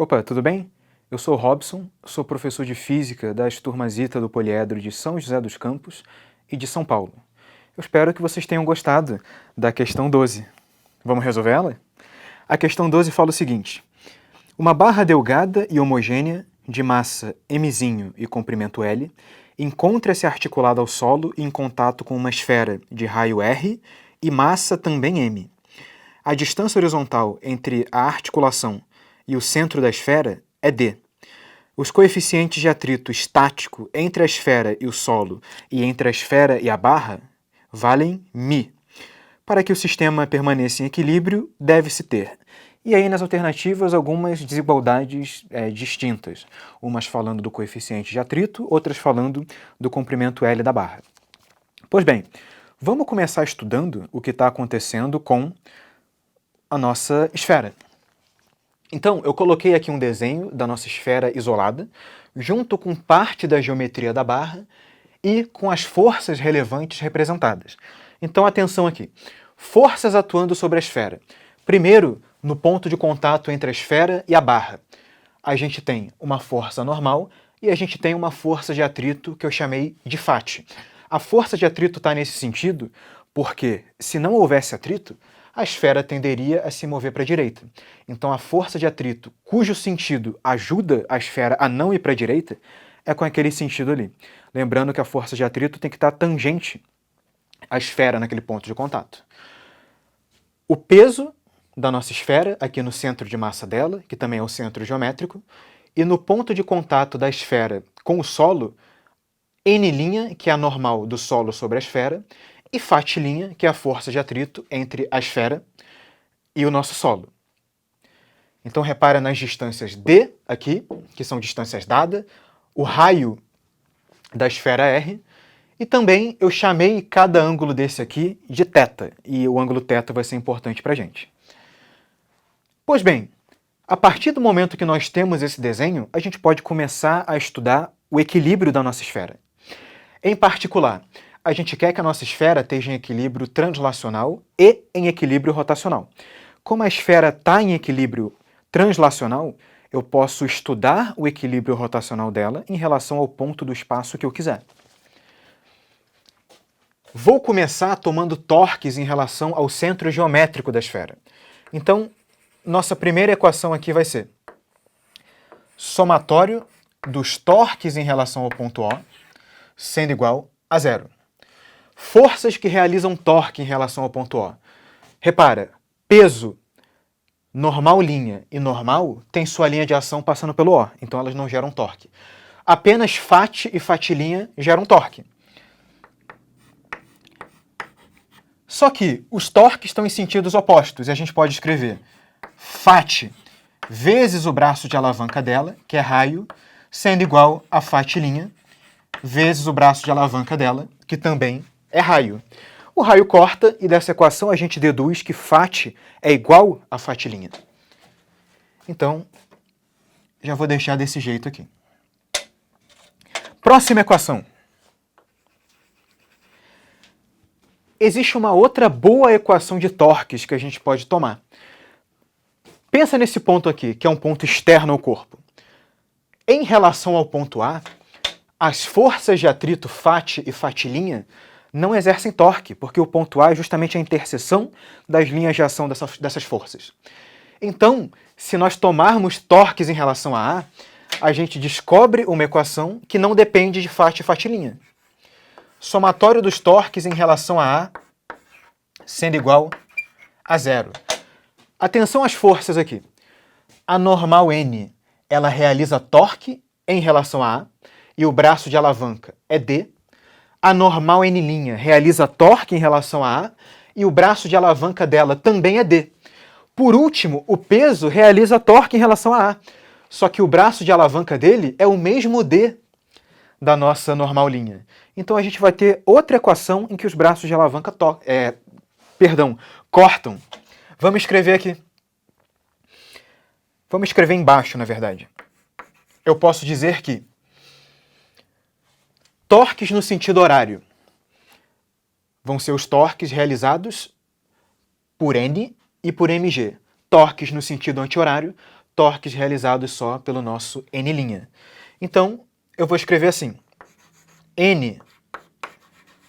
Opa, tudo bem? Eu sou o Robson, sou professor de Física das turmas ITA do Poliedro de São José dos Campos e de São Paulo. Eu espero que vocês tenham gostado da questão 12. Vamos resolver ela? A questão 12 fala o seguinte: uma barra delgada e homogênea, de massa mzinho e comprimento L, encontra-se articulada ao solo em contato com uma esfera de raio R e massa também m. A distância horizontal entre a articulação e o centro da esfera é d. Os coeficientes de atrito estático entre a esfera e o solo e entre a esfera e a barra valem μ. Para que o sistema permaneça em equilíbrio, deve-se ter. E aí nas alternativas algumas desigualdades distintas. Umas falando do coeficiente de atrito, outras falando do comprimento L da barra. Pois bem, vamos começar estudando o que está acontecendo com a nossa esfera. Então, eu coloquei aqui um desenho da nossa esfera isolada, junto com parte da geometria da barra e com as forças relevantes representadas. Então, atenção aqui. Forças atuando sobre a esfera. Primeiro, no ponto de contato entre a esfera e a barra. A gente tem uma força normal e a gente tem uma força de atrito que eu chamei de φ. A força de atrito está nesse sentido porque, se não houvesse atrito, a esfera tenderia a se mover para a direita. Então a força de atrito, cujo sentido ajuda a esfera a não ir para a direita, é com aquele sentido ali. Lembrando que a força de atrito tem que estar tangente à esfera naquele ponto de contato. O peso da nossa esfera, aqui no centro de massa dela, que também é o centro geométrico, e no ponto de contato da esfera com o solo, N', que é a normal do solo sobre a esfera, e φ', que é a força de atrito entre a esfera e o nosso solo. Então repara nas distâncias D aqui, que são distâncias dadas, o raio da esfera R, e também eu chamei cada ângulo desse aqui de θ, e o ângulo θ vai ser importante para a gente. Pois bem, a partir do momento que nós temos esse desenho, a gente pode começar a estudar o equilíbrio da nossa esfera. Em particular, a gente quer que a nossa esfera esteja em equilíbrio translacional e em equilíbrio rotacional. Como a esfera está em equilíbrio translacional, eu posso estudar o equilíbrio rotacional dela em relação ao ponto do espaço que eu quiser. Vou começar tomando torques em relação ao centro geométrico da esfera. Então, nossa primeira equação aqui vai ser somatório dos torques em relação ao ponto O, sendo igual a zero. Forças que realizam torque em relação ao ponto O. Repara, peso, normal linha e normal tem sua linha de ação passando pelo O, então elas não geram torque. Apenas φ e φ' geram torque. Só que os torques estão em sentidos opostos e a gente pode escrever φ vezes o braço de alavanca dela, que é raio, sendo igual a φ' vezes o braço de alavanca dela, que também é raio. O raio corta e dessa equação a gente deduz que φ é igual a φ'. Então, já vou deixar desse jeito aqui. Próxima equação. Existe uma outra boa equação de torques que a gente pode tomar. Pensa nesse ponto aqui, que é um ponto externo ao corpo. Em relação ao ponto A, as forças de atrito φ e φ' não exercem torque, porque o ponto A é justamente a interseção das linhas de ação dessas forças. Então, se nós tomarmos torques em relação a a gente descobre uma equação que não depende de φ e φ'. Somatório dos torques em relação a sendo igual a zero. Atenção às forças aqui. A normal N, ela realiza torque em relação a e o braço de alavanca é D. A normal N' realiza torque em relação a e o braço de alavanca dela também é D. Por último, o peso realiza torque em relação a só que o braço de alavanca dele é o mesmo D da nossa normal linha. Então a gente vai ter outra equação em que os braços de alavanca cortam. Vamos escrever aqui. Vamos escrever embaixo, na verdade. Eu posso dizer que torques no sentido horário vão ser os torques realizados por N e por mg. Torques no sentido anti-horário, torques realizados só pelo nosso N'. Então, eu vou escrever assim, N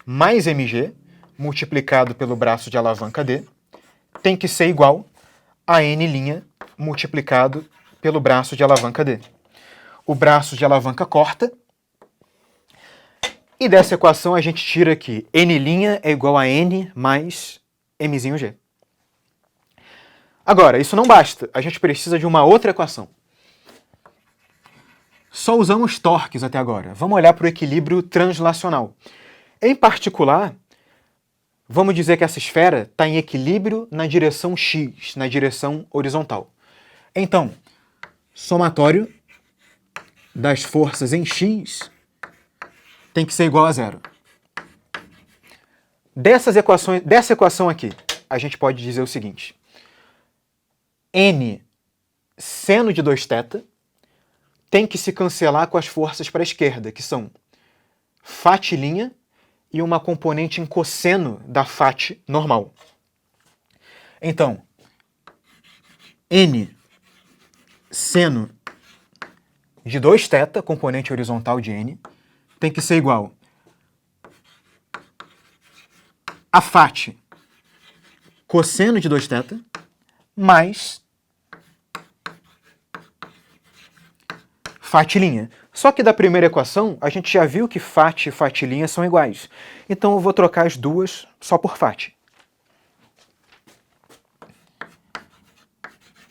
mais mg multiplicado pelo braço de alavanca D tem que ser igual a N' multiplicado pelo braço de alavanca D. O braço de alavanca corta, e dessa equação a gente tira que N' é igual a N mais mg. Agora, isso não basta, a gente precisa de uma outra equação. Só usamos torques até agora. Vamos olhar para o equilíbrio translacional. Em particular, vamos dizer que essa esfera está em equilíbrio na direção x, na direção horizontal. Então, somatório das forças em x tem que ser igual a zero. Dessa equação aqui, a gente pode dizer o seguinte. N seno de 2θ tem que se cancelar com as forças para a esquerda, que são φ' e uma componente em cosseno da φ normal. Então, N seno de 2θ, componente horizontal de N, tem que ser igual a φ cosseno de 2θ mais φ'. Só que da primeira equação, a gente já viu que φ e φ' são iguais. Então eu vou trocar as duas só por φ.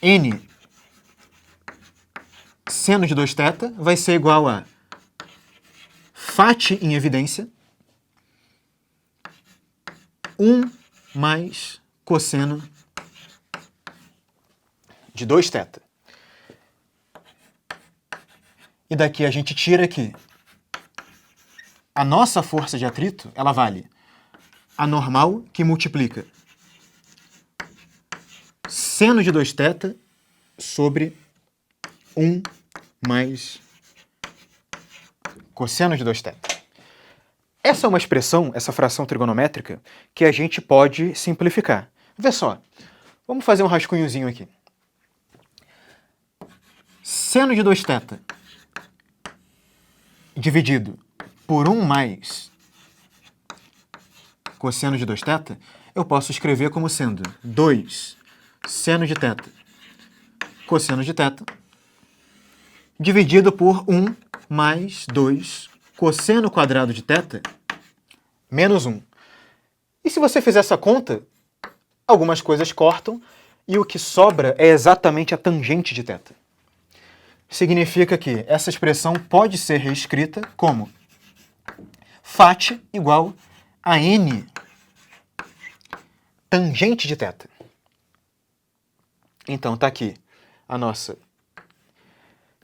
N seno de 2θ vai ser igual a φ em evidência 1 mais cosseno de 2θ. E daqui a gente tira que a nossa força de atrito, ela vale a normal que multiplica seno de 2θ sobre 1 mais cosseno de 2θ. Essa é uma expressão, essa fração trigonométrica, que a gente pode simplificar. Vê só, vamos fazer um rascunhozinho aqui. Seno de 2θ dividido por 1 mais cosseno de 2θ, eu posso escrever como sendo 2 seno de θ cosseno de θ dividido por 1 mais 2 cosseno quadrado de θ menos 1. E se você fizer essa conta, algumas coisas cortam e o que sobra é exatamente a tangente de θ. Significa que essa expressão pode ser reescrita como φ igual a N tangente de θ. Então está aqui a nossa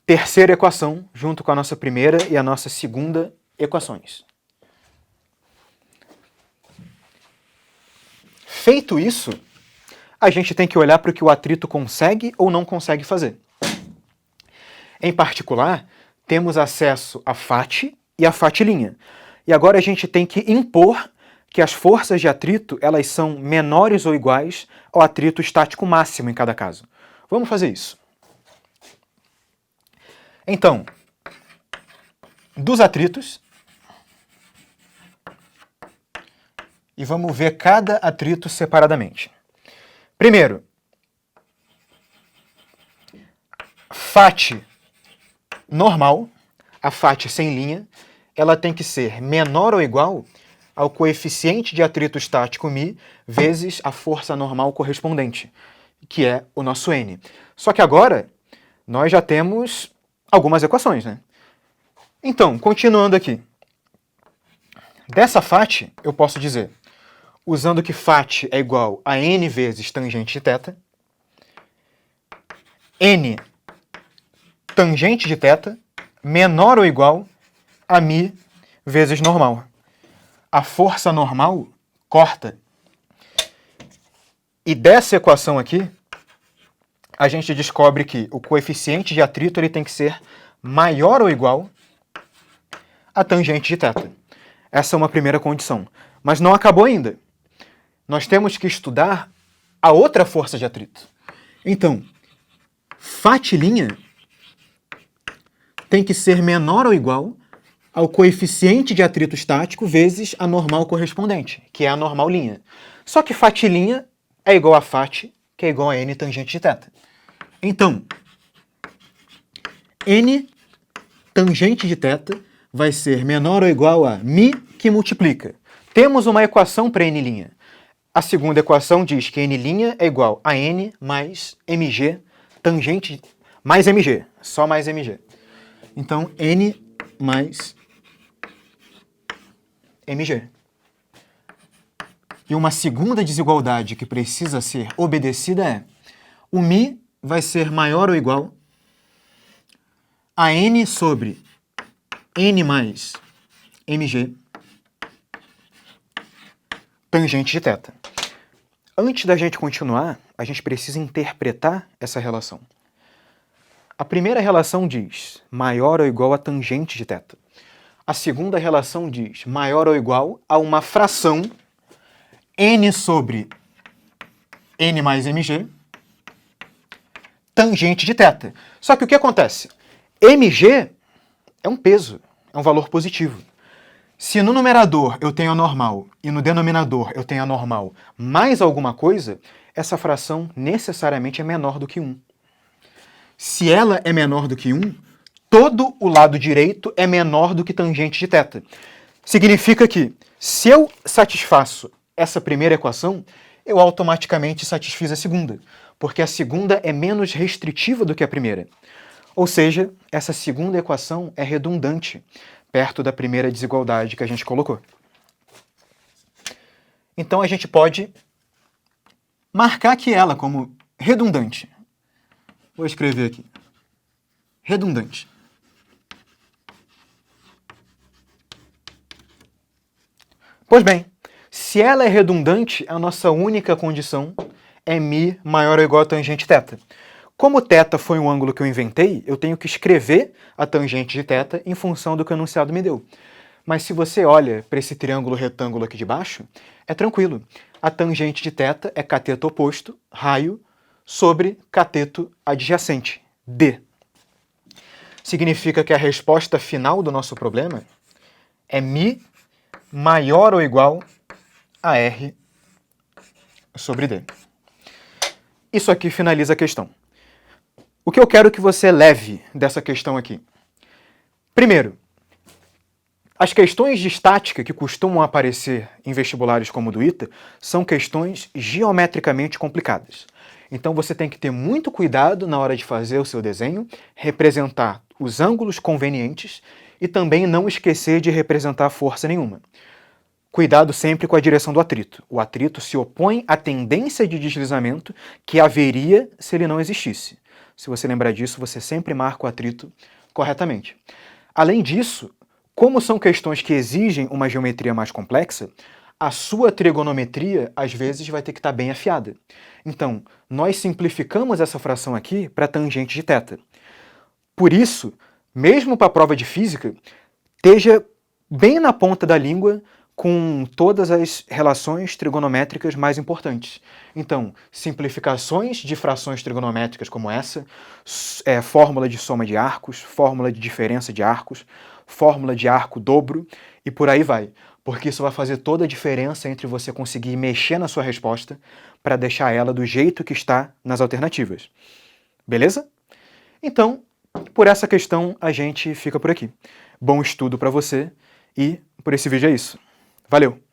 terceira equação, junto com a nossa primeira e a nossa segunda equações. Feito isso, a gente tem que olhar para o que o atrito consegue ou não consegue fazer. Em particular, temos acesso a φ e a φ'. E agora a gente tem que impor que as forças de atrito elas são menores ou iguais ao atrito estático máximo em cada caso. Vamos fazer isso. Então, dos atritos, e vamos ver cada atrito separadamente. Primeiro, φ normal, a φ sem linha, ela tem que ser menor ou igual ao coeficiente de atrito estático μ vezes a força normal correspondente, que é o nosso N. Só que agora, nós já temos algumas equações, né? Então, continuando aqui. Dessa φ, eu posso dizer, usando que φ é igual a N vezes tangente de θ, N tangente de θ menor ou igual a μ vezes normal. A força normal corta. E dessa equação aqui, a gente descobre que o coeficiente de atrito ele tem que ser maior ou igual a tangente de θ. Essa é uma primeira condição. Mas não acabou ainda. Nós temos que estudar a outra força de atrito. Então, Φ' tem que ser menor ou igual ao coeficiente de atrito estático vezes a normal correspondente, que é a normal linha. Só que Φ' é igual a Φ, que é igual a N tangente de θ. Então, N tangente de θ vai ser menor ou igual a μ que multiplica. Temos uma equação para N'. A segunda equação diz que N' é igual a N mais mg tangente mais mg, só mais mg. Então, N mais mg. E uma segunda desigualdade que precisa ser obedecida é o μ vai ser maior ou igual a N sobre N mais mg tangente de θ. Antes da gente continuar, a gente precisa interpretar essa relação. A primeira relação diz maior ou igual a tangente de θ. A segunda relação diz maior ou igual a uma fração N sobre N mais mg tangente de θ. Só que o que acontece? mg é um peso, é um valor positivo. Se no numerador eu tenho a normal e no denominador eu tenho a normal mais alguma coisa, essa fração necessariamente é menor do que 1. Se ela é menor do que 1, todo o lado direito é menor do que tangente de θ. Significa que, se eu satisfaço essa primeira equação, eu automaticamente satisfiz a segunda, porque a segunda é menos restritiva do que a primeira. Ou seja, essa segunda equação é redundante, perto da primeira desigualdade que a gente colocou. Então a gente pode marcar aqui ela como redundante. Vou escrever aqui. Redundante. Pois bem, se ela é redundante, a nossa única condição é μ maior ou igual a tangente θ. Como θ foi um ângulo que eu inventei, eu tenho que escrever a tangente de θ em função do que o enunciado me deu. Mas se você olha para esse triângulo retângulo aqui de baixo, é tranquilo. A tangente de θ é cateto oposto, raio, sobre cateto adjacente, D. Significa que a resposta final do nosso problema é μ maior ou igual a R sobre D. Isso aqui finaliza a questão. O que eu quero que você leve dessa questão aqui? Primeiro, as questões de estática que costumam aparecer em vestibulares como o do ITA são questões geometricamente complicadas. Então você tem que ter muito cuidado na hora de fazer o seu desenho, representar os ângulos convenientes e também não esquecer de representar força nenhuma. Cuidado sempre com a direção do atrito. O atrito se opõe à tendência de deslizamento que haveria se ele não existisse. Se você lembrar disso, você sempre marca o atrito corretamente. Além disso, como são questões que exigem uma geometria mais complexa, a sua trigonometria, às vezes, vai ter que estar bem afiada. Então, nós simplificamos essa fração aqui para tangente de θ. Por isso, mesmo para a prova de física, esteja bem na ponta da língua com todas as relações trigonométricas mais importantes. Então, simplificações de frações trigonométricas como essa, fórmula de soma de arcos, fórmula de diferença de arcos, fórmula de arco dobro e por aí vai. Porque isso vai fazer toda a diferença entre você conseguir mexer na sua resposta para deixar ela do jeito que está nas alternativas. Beleza? Então, por essa questão, a gente fica por aqui. Bom estudo para você e por esse vídeo é isso. Valeu!